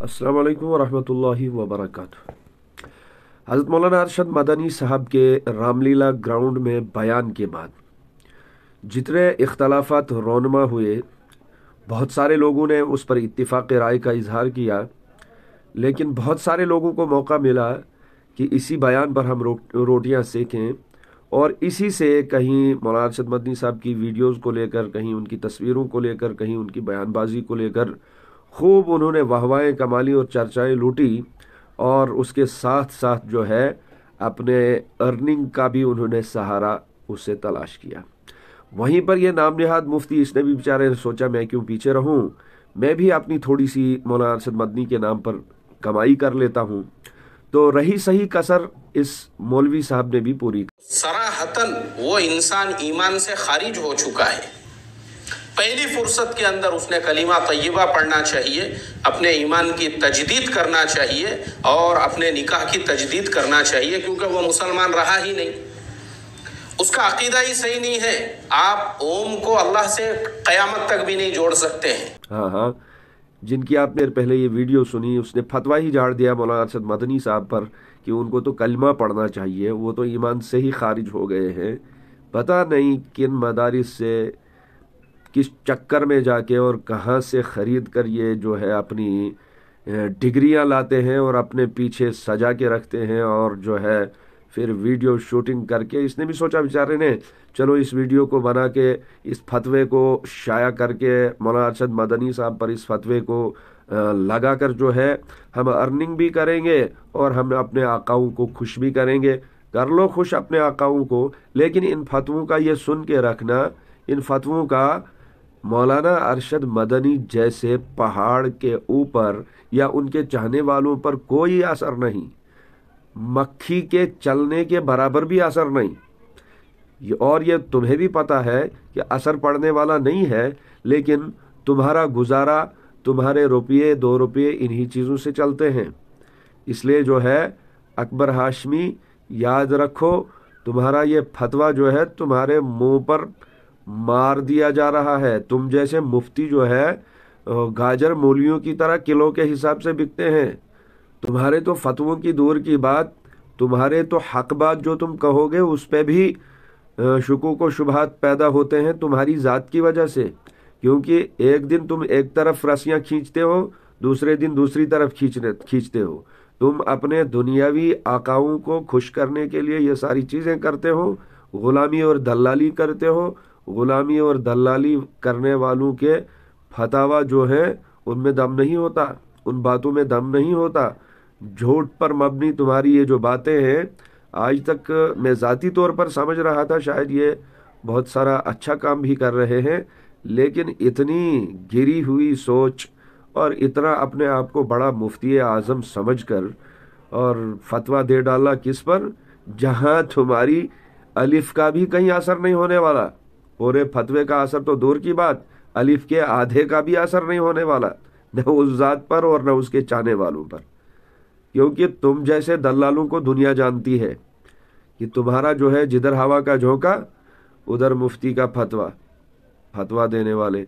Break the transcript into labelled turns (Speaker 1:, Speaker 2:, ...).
Speaker 1: अस्सलाम वालेकुम वरहमतुल्लाहि वबरकातुहू। हज़रत मौलाना अरशद मदनी साहब के रामलीला ग्राउंड में बयान के बाद जितने इख्तलाफात रोनमा हुए, बहुत सारे लोगों ने उस पर इत्तिफाक़ राय का इजहार किया, लेकिन बहुत सारे लोगों को मौका मिला कि इसी बयान पर हम रोटियां सेकें और इसी से कहीं मौलाना अरशद मदनी साहब की वीडियोस को लेकर, कहीं उनकी तस्वीरों को लेकर, कहीं उनकी बयानबाजी को लेकर खूब उन्होंने वाहवाएं कमाली और चर्चाएं लूटी और उसके साथ साथ जो है अपने अर्निंग का भी उन्होंने सहारा उससे तलाश किया। वहीं पर ये नाम निहाद मुफ्ती, इसने भी बेचारे ने सोचा मैं क्यों पीछे रहूं, मैं भी अपनी थोड़ी सी मौलाना अरशद मदनी के नाम पर कमाई कर लेता हूं। तो रही सही कसर इस मौलवी साहब ने भी पूरी।
Speaker 2: सराहतन वो इंसान ईमान से खारिज हो चुका है। पहली फुर्सत के अंदर उसने कलीमा तय्यबा पढ़ना चाहिए, अपने ईमान की तजदीद करना चाहिए और अपने निकाह की तजदीद करना चाहिए, क्योंकि वो मुसलमान रहा ही नहीं, उसका अकीदा ही सही नहीं है। आप ओम को अल्लाह से क़यामत तक भी नहीं जोड़ सकते हैं।
Speaker 1: हाँ, जिनकी आपने पहले ये वीडियो सुनी, उसने फतवा ही झाड़ दिया मौलाना अरशद मदनी साहब पर कि उनको तो कलमा पढ़ना चाहिए, वो तो ईमान से ही खारिज हो गए हैं। पता नहीं किन मदारिस से, किस चक्कर में जाके और कहाँ से ख़रीद कर ये जो है अपनी डिग्रियां लाते हैं और अपने पीछे सजा के रखते हैं और जो है फिर वीडियो शूटिंग करके, इसने भी सोचा बेचारे ने चलो इस वीडियो को बना के इस फतवे को शाया करके मौलाना अरशद मदनी साहब पर इस फतवे को लगा कर जो है हम अर्निंग भी करेंगे और हम अपने आकाओं को खुश भी करेंगे। कर लो खुश अपने आकाओं को, लेकिन इन फतवों का ये सुन के रखना, इन फतवों का मौलाना अरशद मदनी जैसे पहाड़ के ऊपर या उनके चाहने वालों पर कोई असर नहीं, मक्खी के चलने के बराबर भी असर नहीं। और ये तुम्हें भी पता है कि असर पड़ने वाला नहीं है, लेकिन तुम्हारा गुजारा, तुम्हारे रुपये 2 रुपये इन्हीं चीज़ों से चलते हैं। इसलिए जो है अकबर हाशमी, याद रखो तुम्हारा ये फतवा जो है तुम्हारे मुंह पर मार दिया जा रहा है। तुम जैसे मुफ्ती जो है गाजर मूलियों की तरह किलो के हिसाब से बिकते हैं। तुम्हारे तो फतवों की दूर की बात, तुम्हारे तो हक बात जो तुम कहोगे उस पे भी शुकूक व शुबहात पैदा होते हैं तुम्हारी ज़ात की वजह से, क्योंकि एक दिन तुम एक तरफ रस्सियाँ खींचते हो, दूसरे दिन दूसरी तरफ खींचते हो। तुम अपने दुनियावी आकाओं को खुश करने के लिए ये सारी चीज़ें करते हो, गुलामी और दलाली करते हो। गुलामी और दलाली करने वालों के फतावा जो है उनमें दम नहीं होता, उन बातों में दम नहीं होता। झूठ पर मबनी तुम्हारी ये जो बातें हैं, आज तक मैं ज़ाती तौर पर समझ रहा था शायद ये बहुत सारा अच्छा काम भी कर रहे हैं, लेकिन इतनी गिरी हुई सोच और इतना अपने आप को बड़ा मुफ्ती आज़म समझकर और फतवा दे डाला किस पर, जहां तुम्हारी अलिफ का भी कहीं असर नहीं होने वाला। पूरे फतवे का असर तो दूर की बात, अलिफ के आधे का भी असर नहीं होने वाला, न उस ज़ात पर और न उसके चाहने वालों पर, क्योंकि तुम जैसे दलालों को दुनिया जानती है कि तुम्हारा जो है जिधर हवा का झोंका उधर मुफ्ती का फतवा देने वाले।